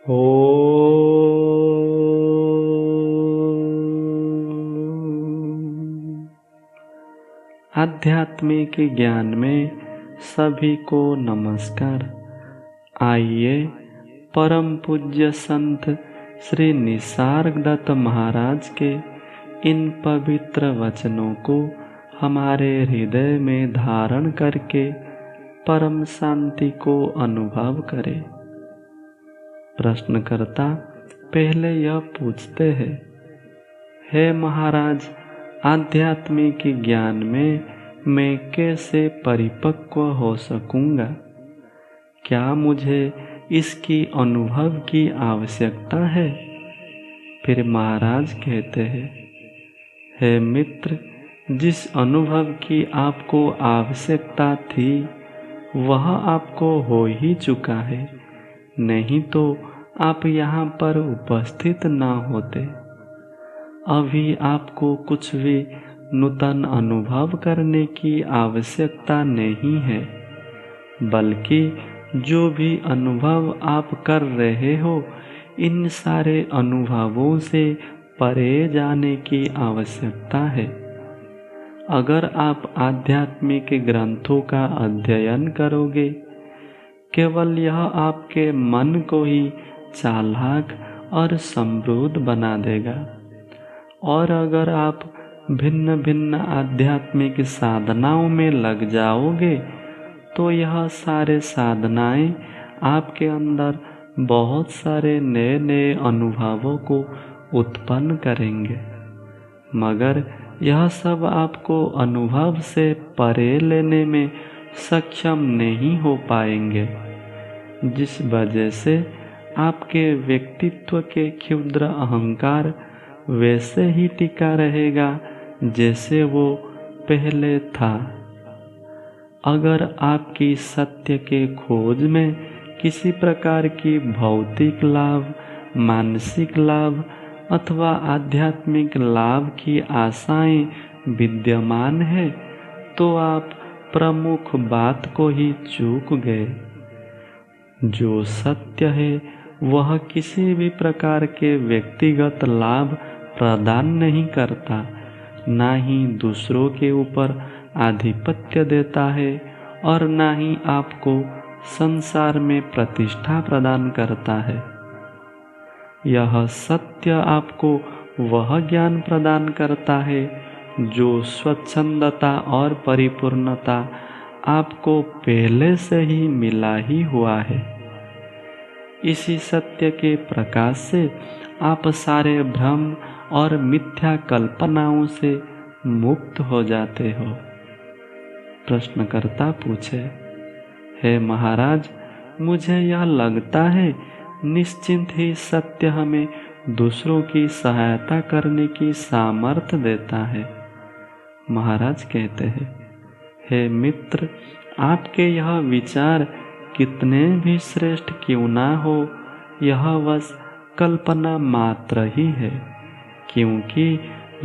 ओ आध्यात्मिक ज्ञान में सभी को नमस्कार। आइए परम पूज्य संत श्री निसर्गदत्त महाराज के इन पवित्र वचनों को हमारे हृदय में धारण करके परम शांति को अनुभव करें। प्रश्नकर्ता पहले यह पूछते हैं, हे महाराज, आध्यात्मिक ज्ञान में मैं कैसे परिपक्व हो सकूंगा? क्या मुझे इसकी अनुभव की आवश्यकता है? फिर महाराज कहते हैं, हे मित्र, जिस अनुभव की आपको आवश्यकता थी वह आपको हो ही चुका है, नहीं तो आप यहाँ पर उपस्थित न होते। अभी आपको कुछ भी नूतन अनुभव करने की आवश्यकता नहीं है, बल्कि जो भी अनुभव आप कर रहे हो इन सारे अनुभवों से परे जाने की आवश्यकता है। अगर आप आध्यात्मिक ग्रंथों का अध्ययन करोगे, केवल यह आपके मन को ही चालाक और समृद्ध बना देगा। और अगर आप भिन्न भिन्न आध्यात्मिक साधनाओं में लग जाओगे तो यह सारे साधनाएं आपके अंदर बहुत सारे नए नए अनुभवों को उत्पन्न करेंगे, मगर यह सब आपको अनुभव से परे लेने में सक्षम नहीं हो पाएंगे, जिस वजह से आपके व्यक्तित्व के क्षुद्र अहंकार वैसे ही टिका रहेगा जैसे वो पहले था। अगर आपकी सत्य के खोज में किसी प्रकार की भौतिक लाभ, मानसिक लाभ अथवा आध्यात्मिक लाभ की आशाएं विद्यमान है, तो आप प्रमुख बात को ही चूक गए। जो सत्य है वह किसी भी प्रकार के व्यक्तिगत लाभ प्रदान नहीं करता, ना ही दूसरों के ऊपर आधिपत्य देता है और ना ही आपको संसार में प्रतिष्ठा प्रदान करता है। यह सत्य आपको वह ज्ञान प्रदान करता है जो स्वच्छंदता और परिपूर्णता आपको पहले से ही मिला ही हुआ है। इसी सत्य के प्रकाश से आप सारे भ्रम और मिथ्या कल्पनाओं से मुक्त हो जाते हो। प्रश्नकर्ता पूछे, हे महाराज, मुझे यह लगता है निश्चिंत ही सत्य हमें दूसरों की सहायता करने की सामर्थ्य देता है। महाराज कहते हैं, हे मित्र, आपके यह विचार कितने भी श्रेष्ठ क्यों ना हो, यह बस कल्पना मात्र ही है, क्योंकि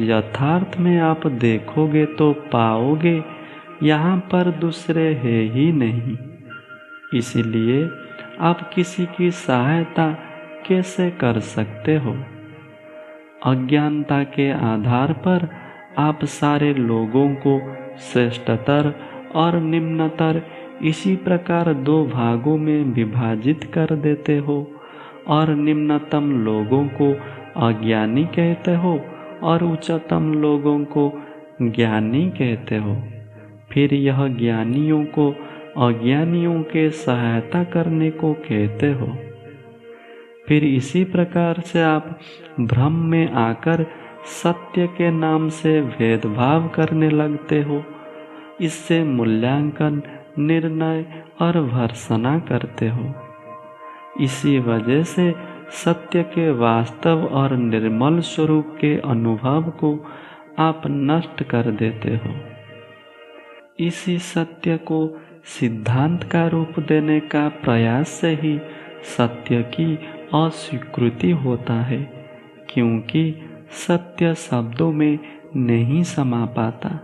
यथार्थ में आप देखोगे तो पाओगे यहाँ पर दूसरे है ही नहीं। इसलिए आप किसी की सहायता कैसे कर सकते हो? अज्ञानता के आधार पर आप सारे लोगों को श्रेष्ठतर और निम्नतर इसी प्रकार दो भागों में विभाजित कर देते हो और निम्नतम लोगों को अज्ञानी कहते हो और उच्चतम लोगों को ज्ञानी कहते हो। फिर यह ज्ञानियों को अज्ञानियों के सहायता करने को कहते हो। फिर इसी प्रकार से आप भ्रम में आकर सत्य के नाम से भेदभाव करने लगते हो। इससे मूल्यांकन, निर्णय और भर्त्सना करते हो। इसी वजह से सत्य के वास्तव और निर्मल स्वरूप के अनुभव को आप नष्ट कर देते हो। इसी सत्य को सिद्धांत का रूप देने का प्रयास से ही सत्य की अस्वीकृति होता है, क्योंकि सत्य शब्दों में नहीं समा पाता।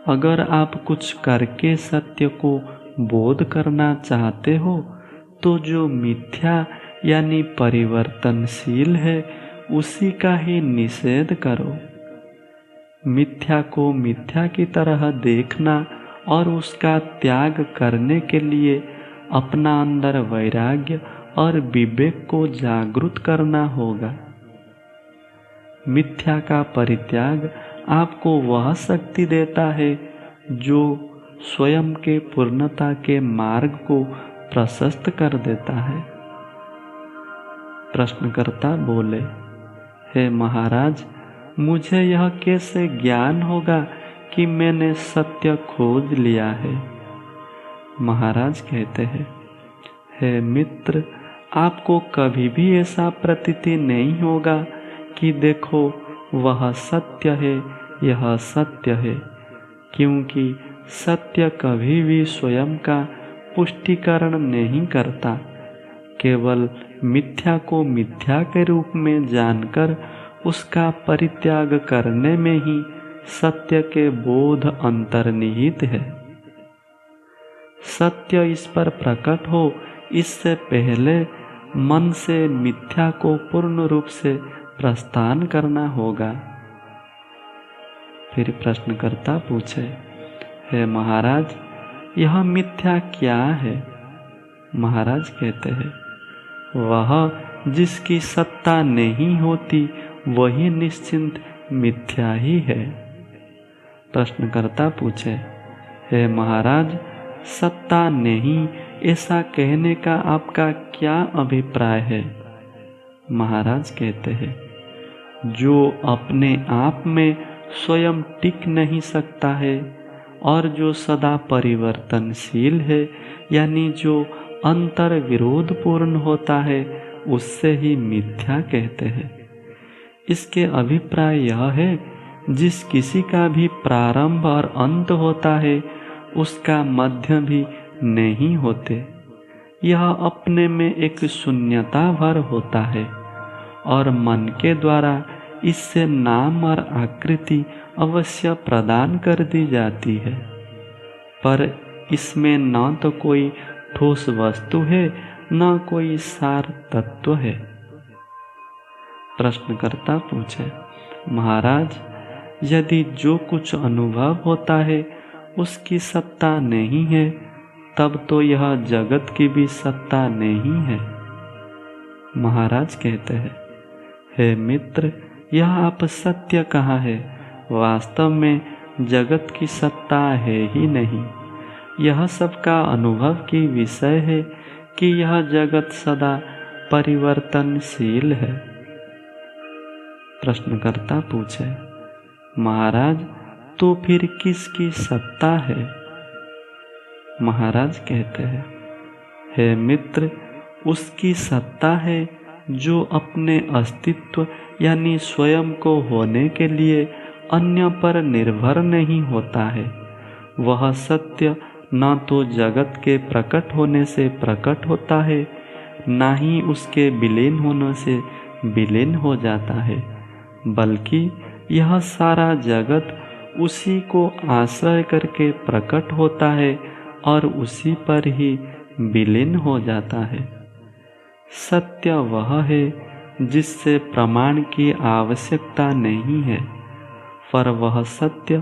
अगर आप कुछ करके सत्य को बोध करना चाहते हो तो जो मिथ्या यानी परिवर्तनशील है उसी का ही निषेध करो। मिथ्या को मिथ्या की तरह देखना और उसका त्याग करने के लिए अपना अंदर वैराग्य और विवेक को जागृत करना होगा। मिथ्या का परित्याग आपको वह शक्ति देता है जो स्वयं के पूर्णता के मार्ग को प्रशस्त कर देता है। प्रश्नकर्ता बोले, हे महाराज, मुझे यह कैसे ज्ञान होगा कि मैंने सत्य खोज लिया है? महाराज कहते हैं, हे मित्र, आपको कभी भी ऐसा प्रतीति नहीं होगा कि देखो वह सत्य है, यह सत्य है, क्योंकि सत्य कभी भी स्वयं का पुष्टिकरण नहीं करता। केवल मिथ्या को मिथ्या के रूप में जानकर उसका परित्याग करने में ही सत्य के बोध अंतर्निहित है। सत्य इस पर प्रकट हो इससे पहले मन से मिथ्या को पूर्ण रूप से प्रस्थान करना होगा। फिर प्रश्नकर्ता पूछे, हे महाराज, यह मिथ्या क्या है? महाराज कहते हैं, वह जिसकी सत्ता नहीं होती वही निश्चिंत मिथ्या ही है। प्रश्नकर्ता पूछे, हे महाराज, सत्ता नहीं ऐसा कहने का आपका क्या अभिप्राय है? महाराज कहते हैं, जो अपने आप में स्वयं टिक नहीं सकता है और जो सदा परिवर्तनशील है, यानी जो अंतर विरोध पूर्ण होता है, उससे ही मिथ्या कहते हैं। इसके अभिप्राय यह है, जिस किसी का भी प्रारंभ और अंत होता है उसका मध्य भी नहीं होते। यह अपने में एक शून्यता भर होता है और मन के द्वारा इससे नाम और आकृति अवश्य प्रदान कर दी जाती है, पर इसमें न तो कोई ठोस वस्तु है न कोई सार तत्व है। प्रश्नकर्ता पूछे, महाराज, यदि जो कुछ अनुभव होता है उसकी सत्ता नहीं है, तब तो यह जगत की भी सत्ता नहीं है। महाराज कहते हैं, हे मित्र, यह आप सत्य कहा है। वास्तव में जगत की सत्ता है ही नहीं। यह सबका अनुभव की विषय है कि यह जगत सदा परिवर्तनशील है। प्रश्नकर्ता पूछे, महाराज, तो फिर किसकी सत्ता है? महाराज कहते हैं, हे मित्र, उसकी सत्ता है जो अपने अस्तित्व यानी स्वयं को होने के लिए अन्य पर निर्भर नहीं होता है। वह सत्य न तो जगत के प्रकट होने से प्रकट होता है, न ही उसके विलीन होने से विलीन हो जाता है, बल्कि यह सारा जगत उसी को आश्रय करके प्रकट होता है और उसी पर ही विलीन हो जाता है। सत्य वह है जिससे प्रमाण की आवश्यकता नहीं है, पर वह सत्य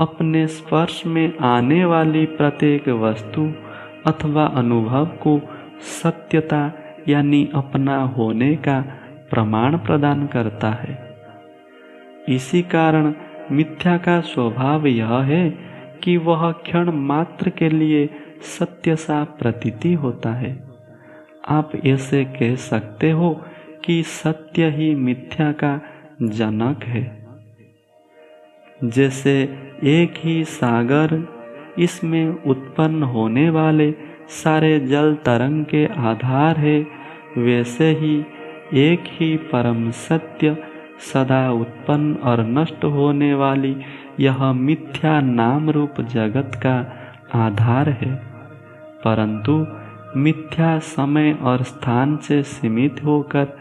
अपने स्पर्श में आने वाली प्रत्येक वस्तु अथवा अनुभव को सत्यता यानी अपना होने का प्रमाण प्रदान करता है। इसी कारण मिथ्या का स्वभाव यह है कि वह क्षण मात्र के लिए सत्य सा प्रतीति होता है। आप ऐसे कह सकते हो कि सत्य ही मिथ्या का जनक है। जैसे एक ही सागर, इसमें उत्पन्न होने वाले सारे जल तरंग के आधार है, वैसे ही एक ही परम सत्य सदा उत्पन्न और नष्ट होने वाली यह मिथ्या नाम रूप जगत का आधार है। परंतु मिथ्या समय और स्थान से सीमित होकर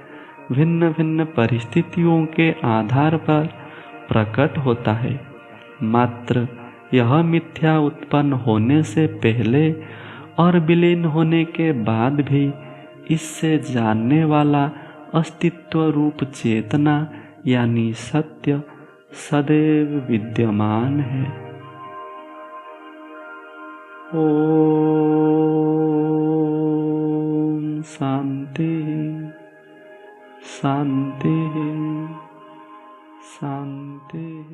भिन्न भिन्न परिस्थितियों के आधार पर प्रकट होता है। मात्र यह मिथ्या उत्पन्न होने से पहले और विलीन होने के बाद भी इससे जानने वाला अस्तित्व रूप चेतना यानी सत्य सदैव विद्यमान है। ओम शांति शांति शांति।